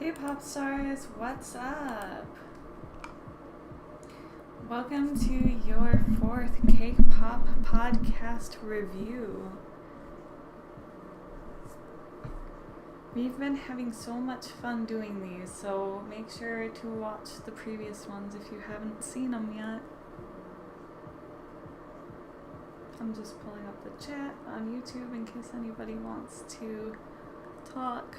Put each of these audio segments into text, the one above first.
Hey pop stars, what's up? Welcome to your fourth Cake Pop podcast review. We've been having so much fun doing these, so make sure to watch the previous ones if you haven't seen them yet. I'm just pulling up the chat on YouTube in case anybody wants to talk.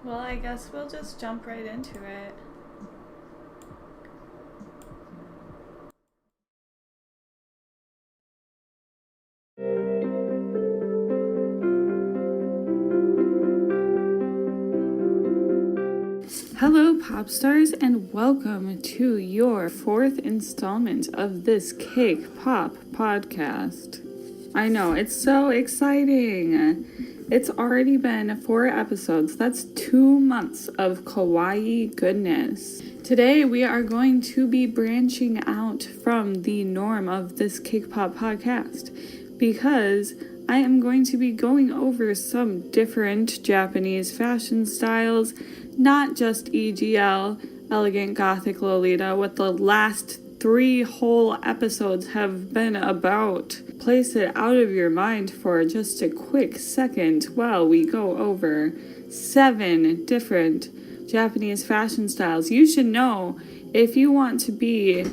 Well, I guess we'll just jump right into it. Hello, pop stars, and welcome to your fourth installment of this Cake Pop podcast. I know, it's so exciting. It's already been 4 episodes. That's 2 months of kawaii goodness. Today we are going to be branching out from the norm of this Cake Pop podcast because I am going to be going over some different Japanese fashion styles, not just EGL, Elegant Gothic Lolita, what the last 3 whole episodes have been about. Place it out of your mind for just a quick second while we go over 7 different Japanese fashion styles you should know if you want to be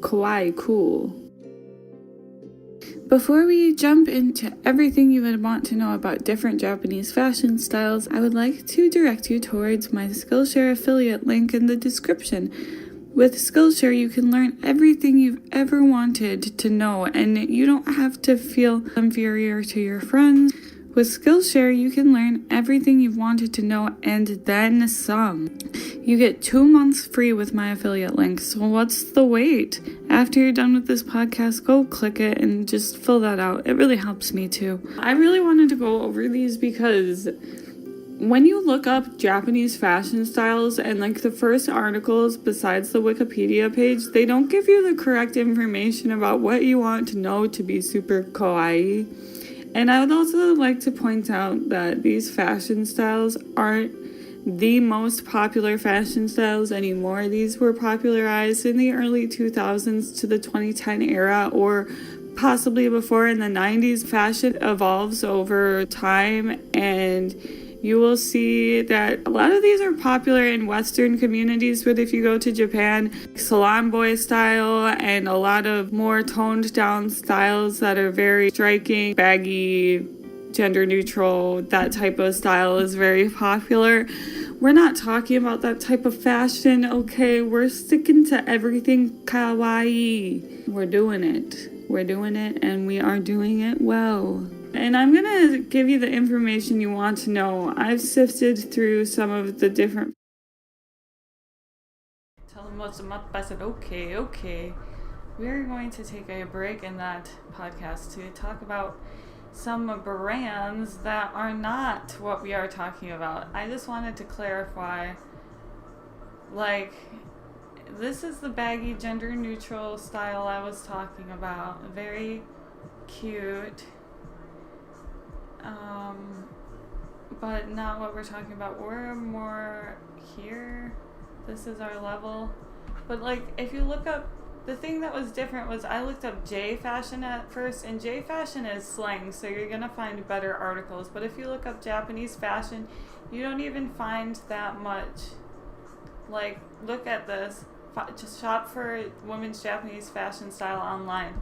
kawaii cool. Before we jump into everything you would want to know about different Japanese fashion styles, I would like to direct you towards my Skillshare affiliate link in the description. With Skillshare, you can learn everything you've ever wanted to know, and you don't have to feel inferior to your friends. With Skillshare, you can learn everything you've wanted to know and then some. You get 2 months free with my affiliate link, so what's the wait? After you're done with this podcast, go click it and just fill that out. It really helps me too. I really wanted to go over these because when you look up Japanese fashion styles and the first articles besides the Wikipedia page, they don't give you the correct information about what you want to know to be super kawaii. And I would also like to point out that these fashion styles aren't the most popular fashion styles anymore. These were popularized in the early 2000s to the 2010 era, or possibly before in the 90s. Fashion evolves over time, and you will see that a lot of these are popular in Western communities, but if you go to Japan, salon boy style and a lot of more toned down styles that are very striking, baggy, gender neutral, that type of style is very popular. We're not talking about that type of fashion, okay? We're sticking to everything kawaii. We're doing it, and we are doing it well. And I'm going to give you the information you want to know. I've sifted through some of the different... Tell them what's up. I said, okay. We're going to take a break in that podcast to talk about some brands that are not what we are talking about. I just wanted to clarify, this is the baggy, gender-neutral style I was talking about. Very cute. But not what we're talking about. We're more here. This is our level. But if you look up, the thing that was different was I looked up J fashion at first, and J fashion is slang, so you're gonna find better articles. But if you look up Japanese fashion, you don't even find that much. Look at this. Just shop for women's Japanese fashion style online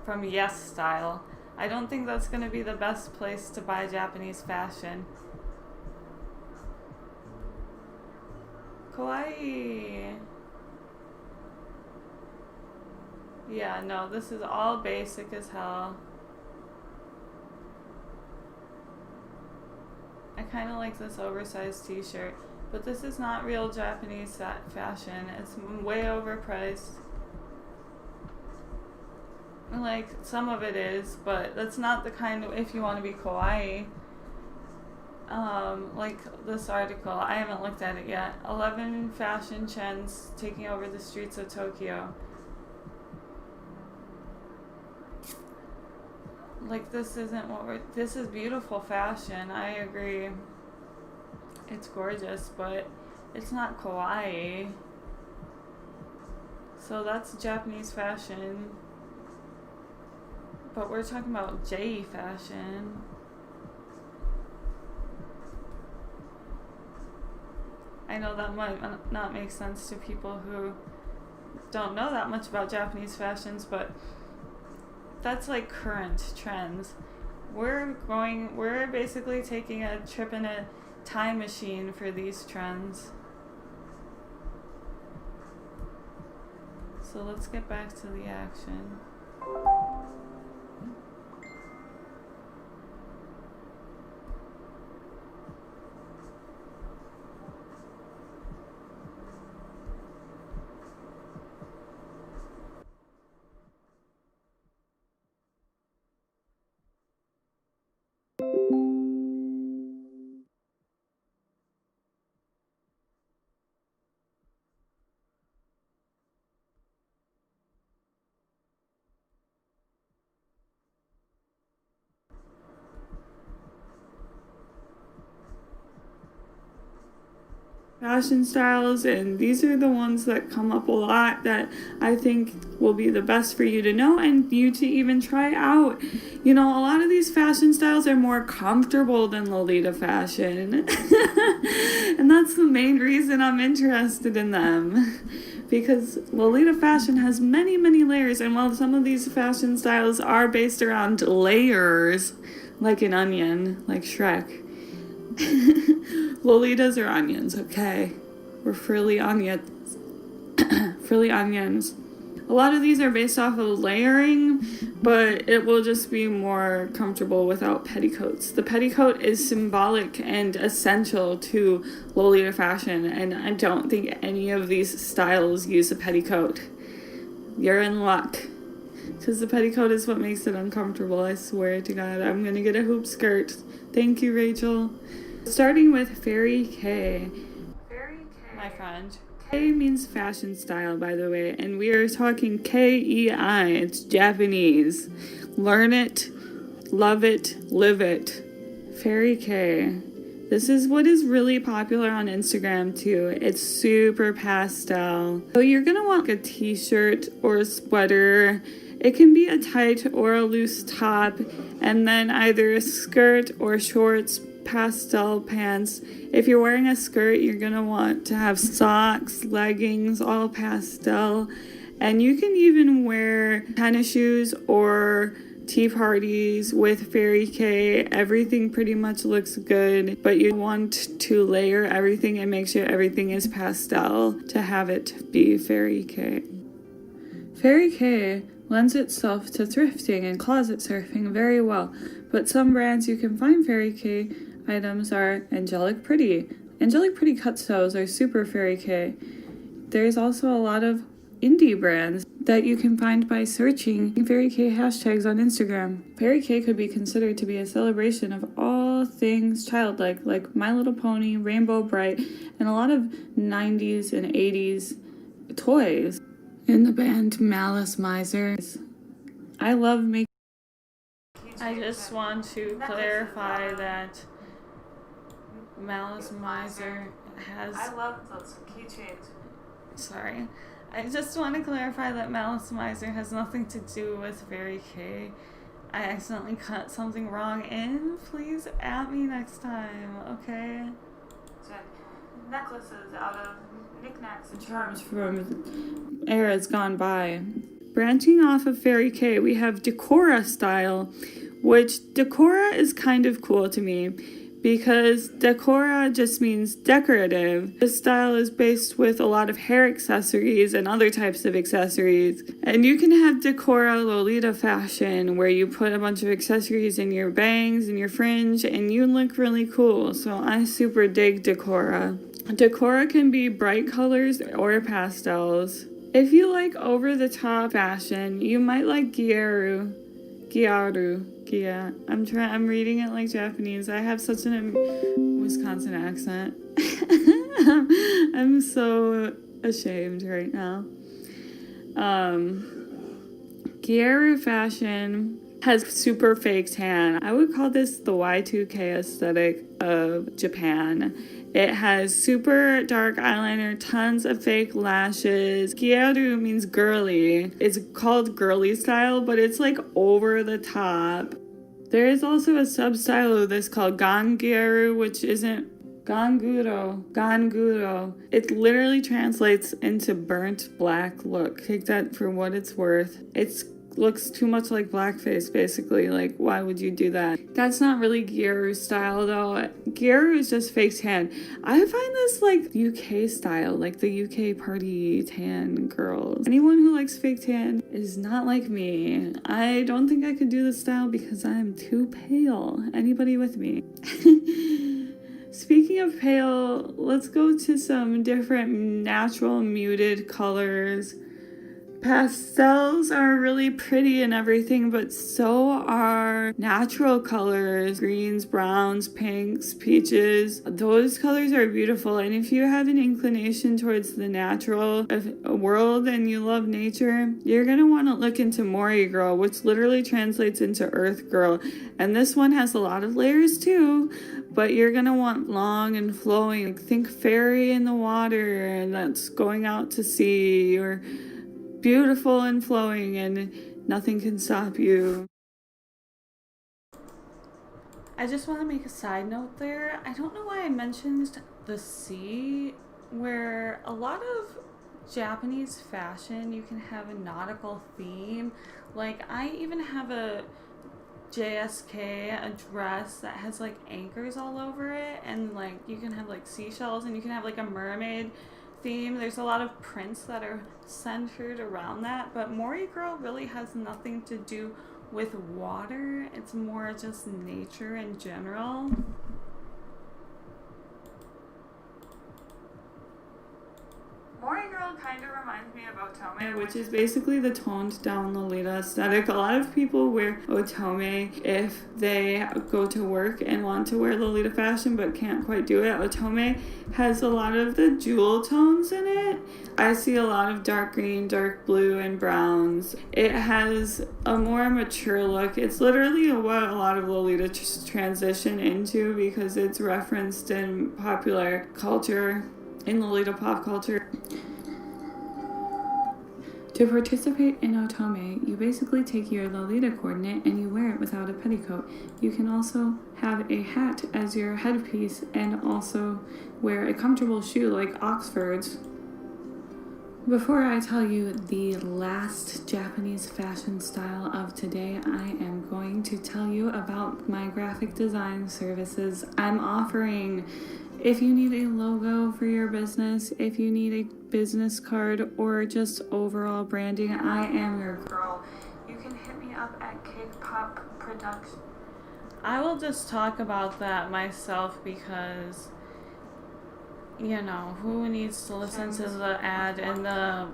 from Yes Style. I don't think that's going to be the best place to buy Japanese fashion. Kawaii. Yeah, no, this is all basic as hell. I kind of like this oversized t-shirt, but this is not real Japanese fashion. It's way overpriced. Like, some of it is, but that's not the kind of, if you want to be kawaii. Like this article, I haven't looked at it yet. 11 fashion trends taking over the streets of Tokyo. Like, this isn't what this is beautiful fashion, I agree. It's gorgeous, but it's not kawaii. So that's Japanese fashion. But we're talking about J fashion. I know that might not make sense to people who don't know that much about Japanese fashions, but that's like current trends. We're basically taking a trip in a time machine for these trends. So let's get back to the action. Fashion styles, and these are the ones that come up a lot that I think will be the best for you to know and you to even try out. You know, a lot of these fashion styles are more comfortable than Lolita fashion. And that's the main reason I'm interested in them. Because Lolita fashion has many, many layers, and while some of these fashion styles are based around layers, like an onion, like Shrek, Lolitas are onions, okay? We're frilly onions. Frilly onions. A lot of these are based off of layering, but it will just be more comfortable without petticoats. The petticoat is symbolic and essential to Lolita fashion, and I don't think any of these styles use a petticoat. You're in luck. Because the petticoat is what makes it uncomfortable, I swear to God. I'm gonna get a hoop skirt. Thank you, Rachel. Starting with Fairy K. Fairy K. My friend. K means fashion style, by the way, and we are talking K-E-I. It's Japanese. Learn it, love it, live it. Fairy K. This is what is really popular on Instagram too. It's super pastel. So you're gonna want a t-shirt or a sweater. It can be a tight or a loose top, and then either a skirt or shorts, pastel pants. If you're wearing a skirt, you're gonna want to have socks, leggings, all pastel. And you can even wear tennis shoes or tea parties with Fairy K. Everything pretty much looks good, but you want to layer everything and make sure everything is pastel to have it be Fairy K. Fairy K lends itself to thrifting and closet surfing very well, but some brands you can find Fairy K items are Angelic Pretty. Angelic Pretty cut sews are super Fairy K. There's also a lot of indie brands that you can find by searching Fairy K hashtags on Instagram. Fairy K could be considered to be a celebration of all things childlike, like My Little Pony, Rainbow Bright, and a lot of 90s and 80s toys. In the band Malice Miser, I love making. I just want to clarify that Malice Miser has. I love those keychains. Sorry. I just want to clarify that Malice Miser has nothing to do with Fairy K. I accidentally cut something wrong in. Please at me next time, okay? Necklaces out of knickknacks and charms from eras gone by. Branching off of Fairy K, we have Decora style, which Decora is kind of cool to me because Decora just means decorative. This style is based with a lot of hair accessories and other types of accessories. And you can have Decora Lolita fashion where you put a bunch of accessories in your bangs and your fringe and you look really cool. So I super dig Decora. Decora can be bright colors or pastels. If you like over-the-top fashion, you might like Gyaru. I'm reading it like Japanese. I have such an Wisconsin accent. I'm so ashamed right now. Gyaru fashion has super fake tan. I would call this the Y2K aesthetic of Japan. It has super dark eyeliner, tons of fake lashes. Gyaru means girly. It's called girly style, but it's like over the top. There is also a sub-style of this called Gangyaru, which isn't Ganguro. It literally translates into burnt black look. Take that for what it's worth. It looks too much like blackface, basically. Like, why would you do that? That's not really Gyaru style, though. Gyaru is just fake tan. I find this like UK style, like the UK party tan girls. Anyone who likes fake tan is not like me. I don't think I could do this style because I'm too pale. Anybody with me? Speaking of pale, let's go to some different natural muted colors. Pastels are really pretty and everything, but so are natural colors. Greens, browns, pinks, peaches. Those colors are beautiful. And if you have an inclination towards the natural world and you love nature, you're going to want to look into Mori Girl, which literally translates into Earth Girl. And this one has a lot of layers too, but you're going to want long and flowing. Like, think fairy in the water and that's going out to sea, or beautiful and flowing and nothing can stop you. I just want to make a side note there. I don't know why I mentioned the sea, where a lot of Japanese fashion, you can have a nautical theme. Like, I even have a JSK, a dress that has like anchors all over it, and like you can have like seashells, and you can have like a mermaid theme. There's a lot of prints that are centered around that, but Mori Girl really has nothing to do with water. It's more just nature in general. Mori Girl kind of reminds me of Otome, which is basically the toned down Lolita aesthetic. A lot of people wear Otome if they go to work and want to wear Lolita fashion but can't quite do it. Otome has a lot of the jewel tones in it. I see a lot of dark green, dark blue, and browns. It has a more mature look. It's literally what a lot of Lolita transition into because it's referenced in popular culture, in Lolita pop culture. To participate in Otome, you basically take your Lolita coordinate and you wear it without a petticoat. You can also have a hat as your headpiece and also wear a comfortable shoe like Oxfords. Before I tell you the last Japanese fashion style of today, I am going to tell you about my graphic design services I'm offering. If you need a logo for your business, if you need a business card, or just overall branding, I am your girl. You can hit me up at CakePopClara. I will just talk about that myself because, you know, who needs to listen to the ad in the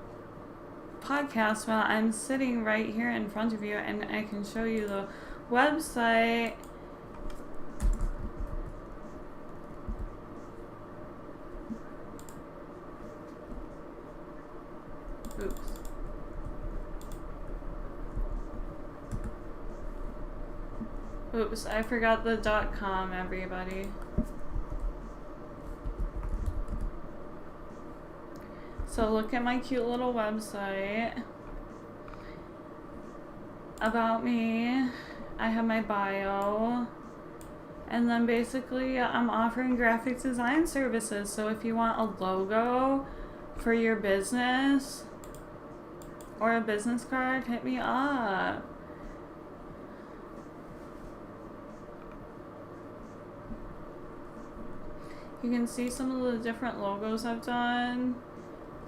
podcast when I'm sitting right here in front of you and I can show you the website. Oops, I forgot the .com, everybody. So look at my cute little website. About me. I have my bio. And then basically I'm offering graphic design services. So if you want a logo for your business or a business card, hit me up. You can see some of the different logos I've done.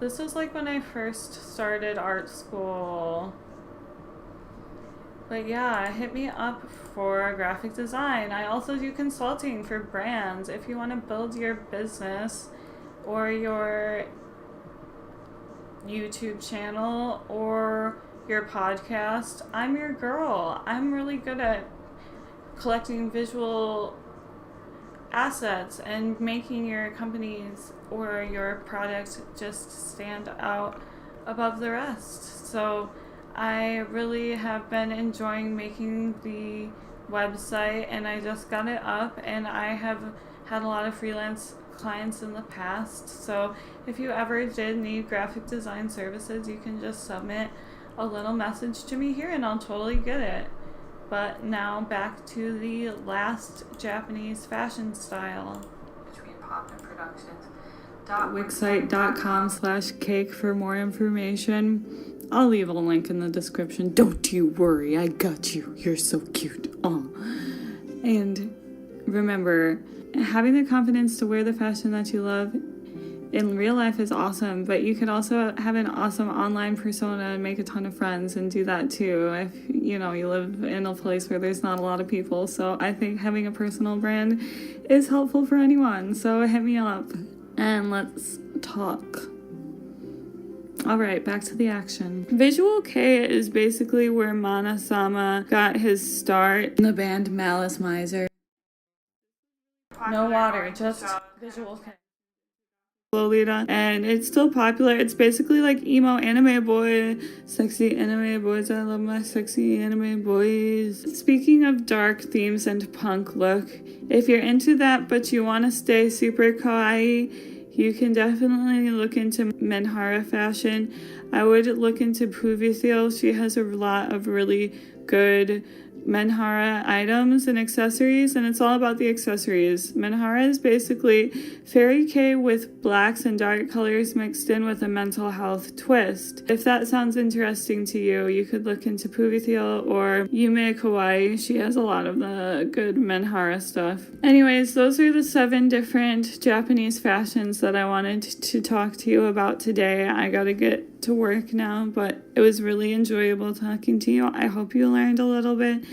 This was like when I first started art school. But yeah, hit me up for graphic design. I also do consulting for brands. If you want to build your business or your YouTube channel or your podcast, I'm your girl. I'm really good at collecting visual assets and making your companies or your product just stand out above the rest. So I really have been enjoying making the website, and I just got it up, and I have had a lot of freelance clients in the past. So if you ever did need graphic design services, you can just submit a little message to me here and I'll totally get it. But now back to the last Japanese fashion style. Between Pop and Productions. Wixsite.com/cake for more information. I'll leave a link in the description. Don't you worry, I got you. You're so cute. Oh. And remember, having the confidence to wear the fashion that you love in real life is awesome, but you could also have an awesome online persona and make a ton of friends and do that too if you live in a place where there's not a lot of people. So I think having a personal brand is helpful for anyone. So hit me up and let's talk. Alright, back to the action. Visual Kei is basically where Mana-sama got his start in the band Malice Miser. No water, just Visual Kei. Lolita, and it's still popular. It's basically like emo anime boy, sexy anime boys. I love my sexy anime boys. Speaking of dark themes and punk look, if you're into that but you want to stay super kawaii, you can definitely look into Menhara fashion. I would look into Puvithil. She has a lot of really good Menhara items and accessories, and it's all about the accessories. Menhara is basically fairy kei with blacks and dark colors mixed in with a mental health twist. If that sounds interesting to you, you could look into Puvithil or Yume Kawaii. She has a lot of the good Menhara stuff. Anyways, those are the 7 different Japanese fashions that I wanted to talk to you about today. I gotta get to work now, but it was really enjoyable talking to you. I hope you learned a little bit,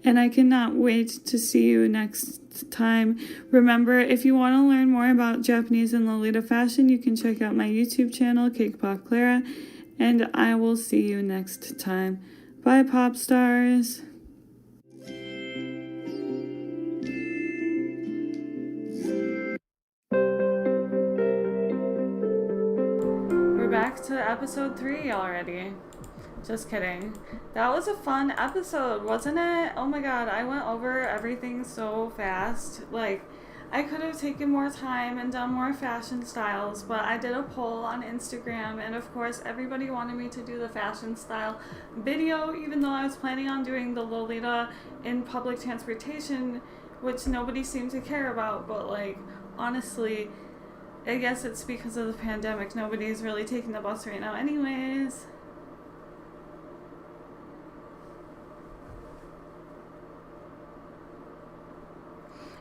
and I cannot wait to see you next time. Remember, if you want to learn more about Japanese and Lolita fashion, you can check out my YouTube channel, CakePopClara, and I will see you next time. Bye, pop stars. We're back to episode 3 already. Just kidding. That was a fun episode, wasn't it? Oh my god, I went over everything so fast. Like, I could have taken more time and done more fashion styles, but I did a poll on Instagram, and of course everybody wanted me to do the fashion style video, even though I was planning on doing the Lolita in public transportation, which nobody seemed to care about. But like, honestly, I guess it's because of the pandemic. Nobody's really taking the bus right now anyways.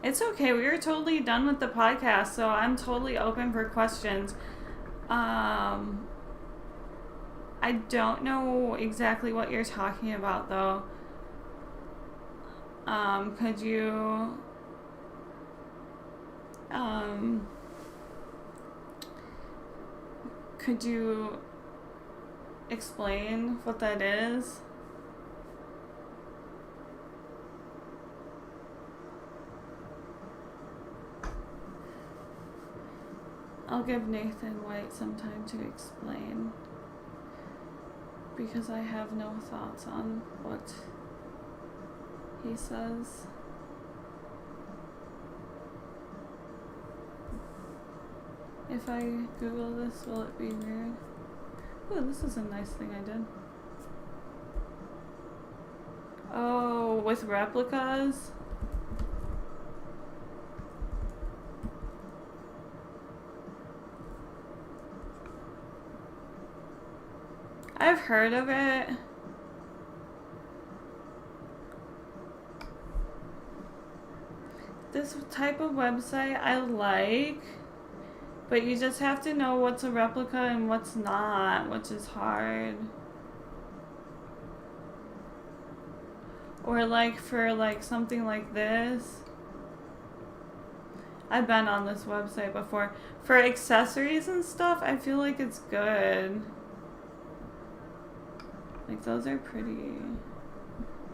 It's okay. We are totally done with the podcast, so I'm totally open for questions. I don't know exactly what you're talking about, though. Could you explain what that is? I'll give Nathan White some time to explain, because I have no thoughts on what he says. If I Google this, will it be weird? Oh, this is a nice thing I did. Oh, with replicas? I've heard of it. This type of website I like, but you just have to know what's a replica and what's not, which is hard. Or like for like something like this, I've been on this website before. For accessories and stuff, I feel like it's good. Like, those are pretty.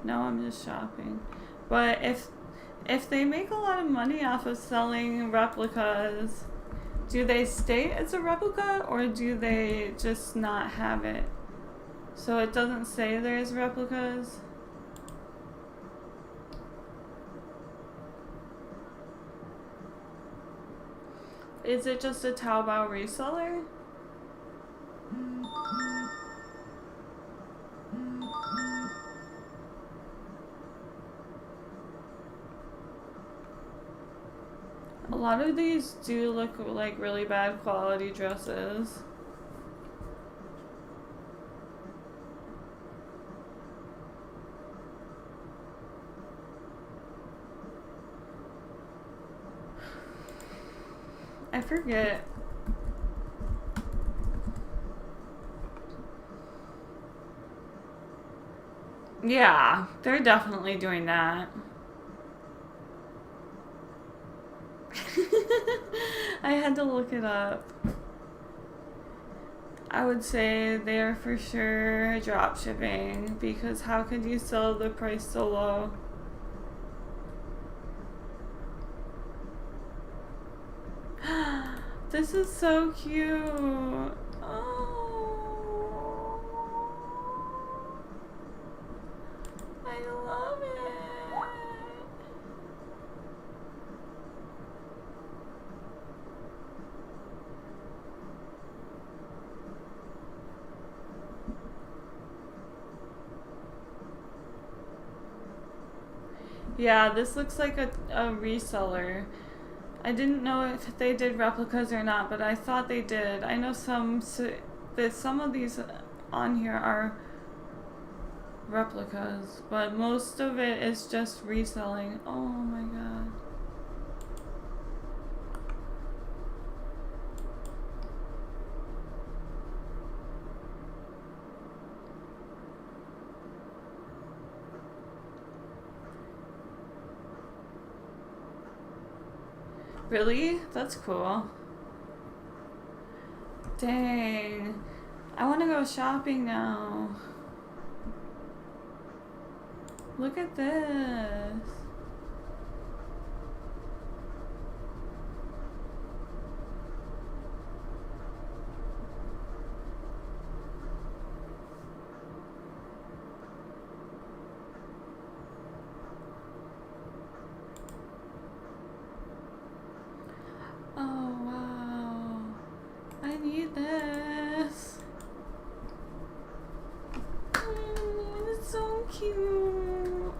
No, I'm just shopping. But if they make a lot of money off of selling replicas, do they state it's a replica or do they just not have it? So it doesn't say there's replicas? Is it just a Taobao reseller? A lot of these do look like really bad quality dresses. I forget. Yeah, they're definitely doing that. I had to look it up. I would say they are for sure drop shipping, because how could you sell the price so low? This is so cute. Oh, I love it. Yeah, this looks like a reseller. I didn't know if they did replicas or not, but I thought they did. I know some of these on here are replicas, but most of it is just reselling. Oh my god. Really? That's cool. Dang. I want to go shopping now. Look at this. Oh, wow. I need this. It's so cute.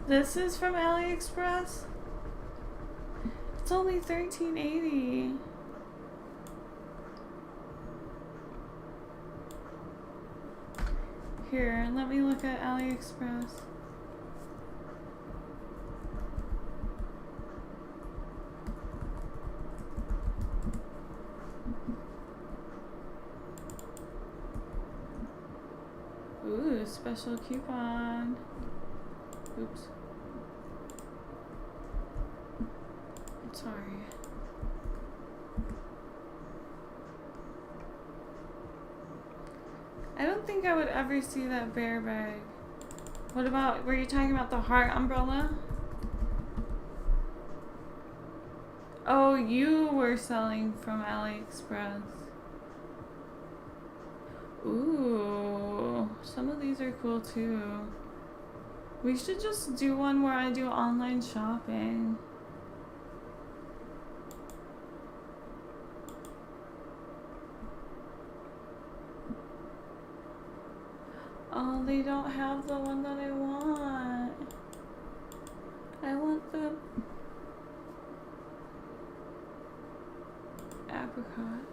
This is from AliExpress. It's only $13.80. Here, let me look at AliExpress. Ooh, special coupon. Oops. Sorry. I don't think I would ever see that bear bag. What about, were you talking about the heart umbrella? Oh, you were selling from AliExpress. Ooh, some of these are cool too. We should just do one where I do online shopping. Oh, they don't have the one that I want. I want the apricot.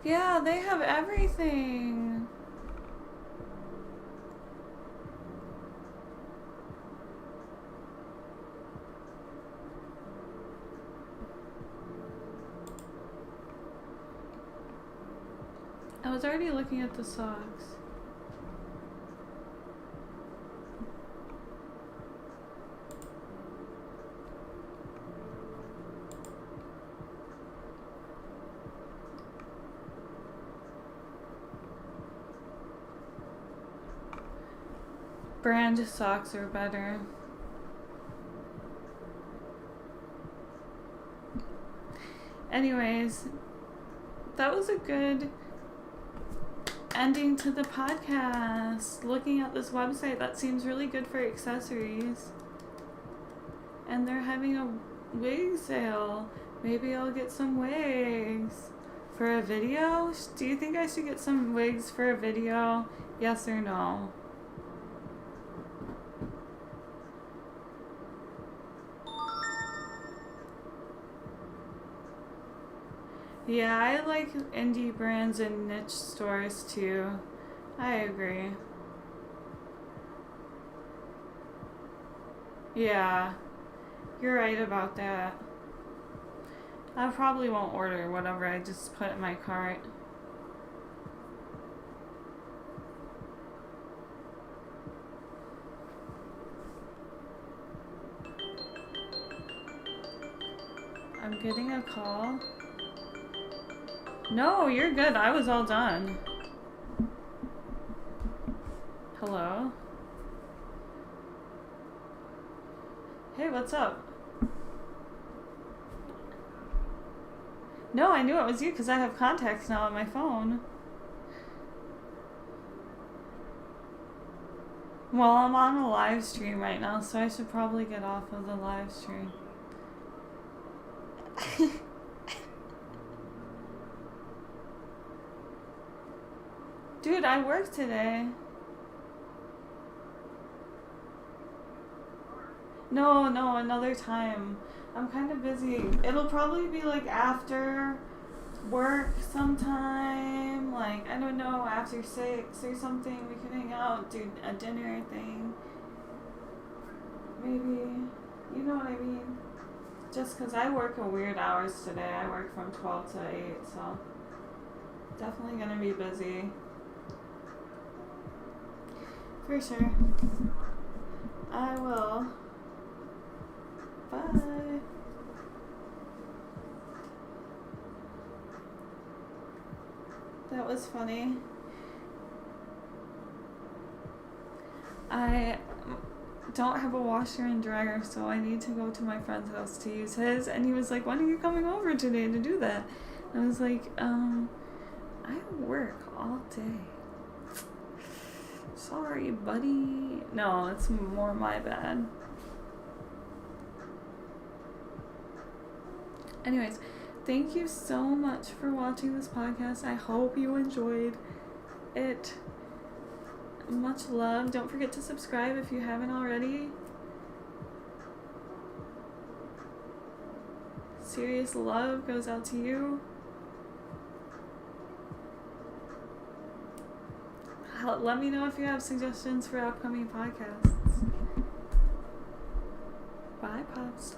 Yeah, they have everything. I was already looking at the socks. Brand socks are better. Anyways, that was a good ending to the podcast. Looking at this website, that seems really good for accessories. And they're having a wig sale. Maybe I'll get some wigs for a video. Do you think I should get some wigs for a video? Yes or no? Yeah, I like indie brands and niche stores too. I agree. Yeah, you're right about that. I probably won't order whatever I just put in my cart. I'm getting a call. No, you're good. I was all done. Hello? Hey, what's up? No, I knew it was you because I have contacts now on my phone. Well, I'm on a live stream right now, so I should probably get off of the live stream. Dude, I work today. No, another time. I'm kind of busy. It'll probably be like after work sometime. Like, I don't know, after 6 or something. We can hang out, do a dinner thing. Maybe. You know what I mean? Just because I work a weird hours today. I work from 12 to 8, so definitely going to be busy. For sure. I will. Bye. That was funny. I don't have a washer and dryer, so I need to go to my friend's house to use his. And he was like, when are you coming over today to do that? And I was like, I work all day. Sorry, buddy. No, it's more my bad. Anyways, thank you so much for watching this podcast. I hope you enjoyed it. Much love. Don't forget to subscribe if you haven't already. Serious love goes out to you. Let me know if you have suggestions for upcoming podcasts. Bye, Pops.